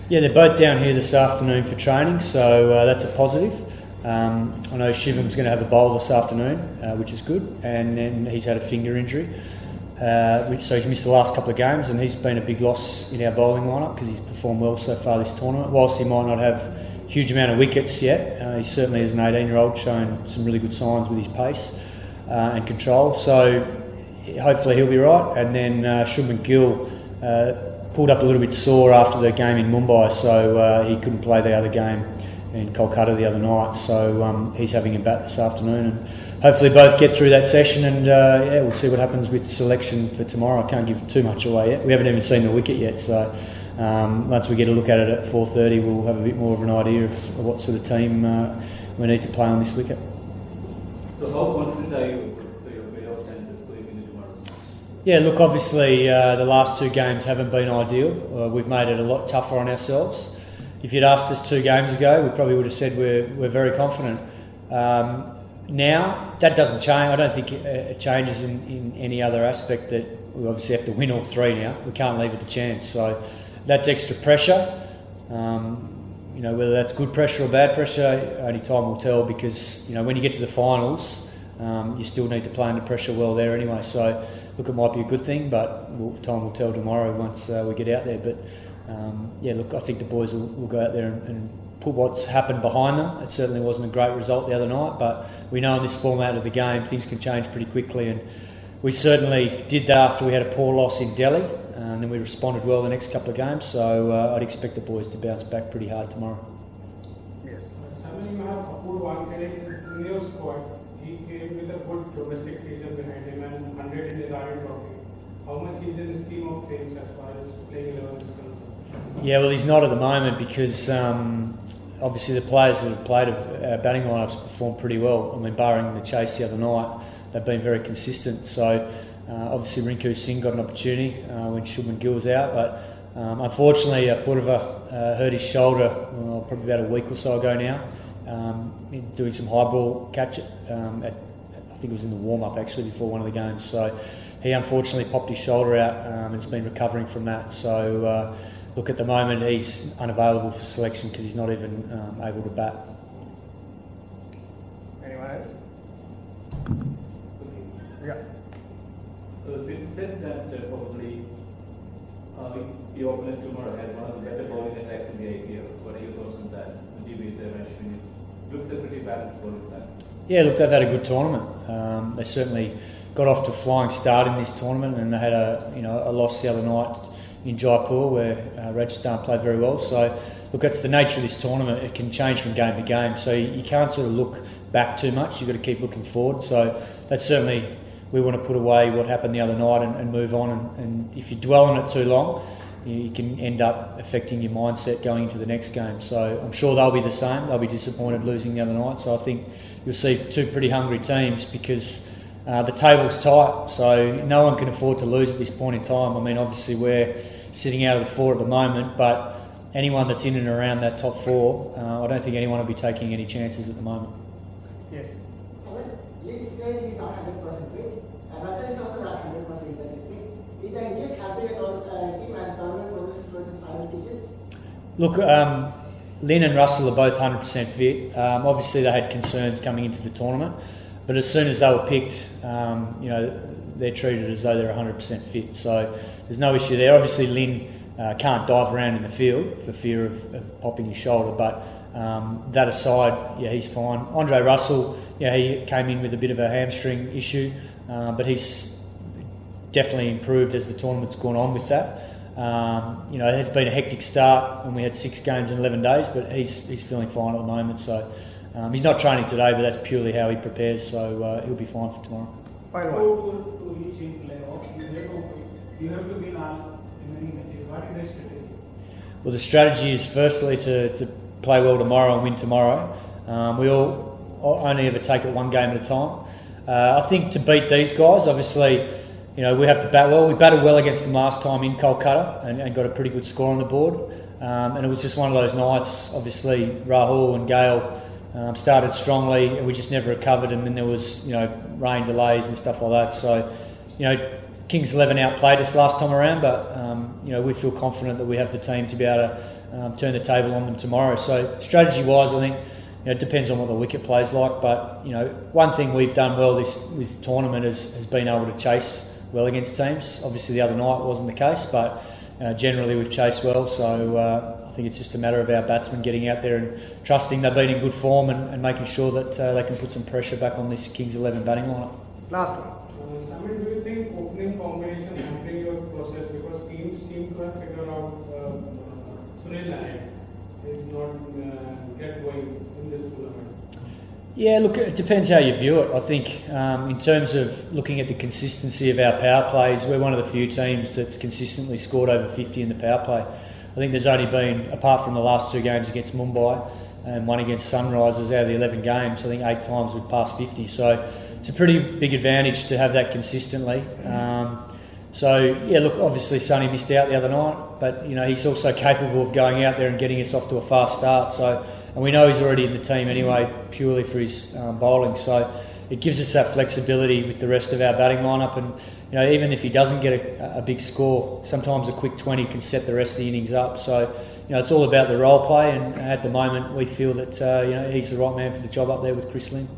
Yeah, they're both down here this afternoon for training, so that's a positive. I know Shivan's going to have a bowl this afternoon, which is good, and then he's had a finger injury. So he's missed the last couple of games, and he's been a big loss in our bowling lineup because he's performed well so far this tournament. Whilst he might not have a huge amount of wickets yet, he certainly as an 18-year-old shown some really good signs with his pace and control. So hopefully he'll be right. And then Shubman Gill pulled up a little bit sore after the game in Mumbai, so he couldn't play the other game in Kolkata the other night. So he's having a bat this afternoon, and hopefully both get through that session, and yeah, we'll see what happens with selection for tomorrow. I can't give too much away yet. We haven't even seen the wicket yet, so once we get a look at it at 4:30, we'll have a bit more of an idea of what sort of team we need to play on this wicket. So how confident are you for your playoff chances going into tomorrow? Yeah, look, obviously the last two games haven't been ideal. We've made it a lot tougher on ourselves. If you'd asked us 2 games ago, we probably would have said we're very confident. Now, that doesn't change. I don't think it changes in any other aspect that we obviously have to win all 3 now. We can't leave it a chance. So that's extra pressure. You know, whether that's good pressure or bad pressure, only time will tell, because, you know, when you get to the finals, you still need to play under pressure well there anyway. So, look, it might be a good thing, but time will tell tomorrow once we get out there. But, yeah, look, I think the boys will go out there and put what's happened behind them. It certainly wasn't a great result the other night, but we know in this format of the game things can change pretty quickly, and we certainly did that after we had a poor loss in Delhi, and then we responded well the next couple of games, so I'd expect the boys to bounce back pretty hard tomorrow. Yes. Simon, you have Apur Wankhede in your squad. He came with a good domestic season behind him and 100 in the Ryan Trophy. How much is in the scheme of things as far as playing 11 is concerned? Yeah, well, he's not at the moment because obviously the players that have played our batting lineups have performed pretty well. I mean, barring the chase the other night, they've been very consistent. So obviously Rinku Singh got an opportunity when Shubman Gill was out, but unfortunately Purva hurt his shoulder probably about a week or so ago now, doing some high ball catch I think it was in the warm-up actually before one of the games. So he unfortunately popped his shoulder out and has been recovering from that. So look, at the moment he's unavailable for selection because he's not even able to bat. Anyone else? Yeah. So since you said that probably your opponent tomorrow has one of the better bowling attacks in the IPL, what are your thoughts on that? Would you be there? It looks a pretty balanced bowling attack. Yeah, look, they've had a good tournament. They certainly got off to a flying start in this tournament, and they had a loss the other night in Jaipur where Rajasthan played very well. So look, that's the nature of this tournament. It can change from game to game, so you can't sort of look back too much. You've got to keep looking forward. So that's certainly, we want to put away what happened the other night and move on, and if you dwell on it too long, you can end up affecting your mindset going into the next game. So I'm sure they'll be the same. They'll be disappointed losing the other night. So I think you'll see 2 pretty hungry teams because the table's tight, so no one can afford to lose at this point in time. I mean, obviously we're sitting out of the 4 at the moment, but anyone that's in and around that top 4, I don't think anyone will be taking any chances at the moment. Yes. Leeds player is not 100% fit, and Russell is also not 100% fit. Is the English happy with all team as tournament progresses towards the final stages? Look, Lynn and Russell are both 100% fit. Obviously they had concerns coming into the tournament, but as soon as they were picked, they're treated as though they're 100% fit. So there's no issue there. Obviously Lynn can't dive around in the field for fear of popping his shoulder, but that aside, yeah, he's fine. Andre Russell, yeah, he came in with a bit of a hamstring issue, but he's definitely improved as the tournament's gone on with that. It has been a hectic start when we had 6 games in 11 days, but he's feeling fine at the moment. So he's not training today, but that's purely how he prepares. So he'll be fine for tomorrow. You have to win all remaining matches. What is the strategy? Well, the strategy is firstly to play well tomorrow and win tomorrow. We all only ever take it one game at a time. I think to beat these guys, obviously, we have to bat well. We batted well against them last time in Kolkata and got a pretty good score on the board. And it was just one of those nights. Obviously, Rahul and Gale started strongly, and we just never recovered. And then there was, rain delays and stuff like that. So, Kings XI outplayed us last time around, but we feel confident that we have the team to be able turn the table on them tomorrow. So strategy-wise, I think it depends on what the wicket play's like. But one thing we've done well this tournament has been able to chase well against teams. Obviously, the other night wasn't the case, but generally we've chased well. So I think it's just a matter of our batsmen getting out there and trusting they've been in good form and making sure that they can put some pressure back on this Kings XI batting lineup. Last one. Simon, do you think opening combination hampering your process because teams seem to have figured out Sunil Nayak is not get going in this tournament? Yeah, look, it depends how you view it. I think in terms of looking at the consistency of our power plays, we're one of the few teams that's consistently scored over 50 in the power play. I think there's only been, apart from the last 2 games against Mumbai and one against Sunrisers out of the 11 games, I think 8 times we've passed 50. So it's a pretty big advantage to have that consistently. Look, obviously Sonny missed out the other night, but he's also capable of going out there and getting us off to a fast start. And we know he's already in the team anyway, purely for his bowling. So it gives us that flexibility with the rest of our batting lineup. And even if he doesn't get a big score, sometimes a quick 20 can set the rest of the innings up. So it's all about the role play. And at the moment, we feel that he's the right man for the job up there with Chris Lynn.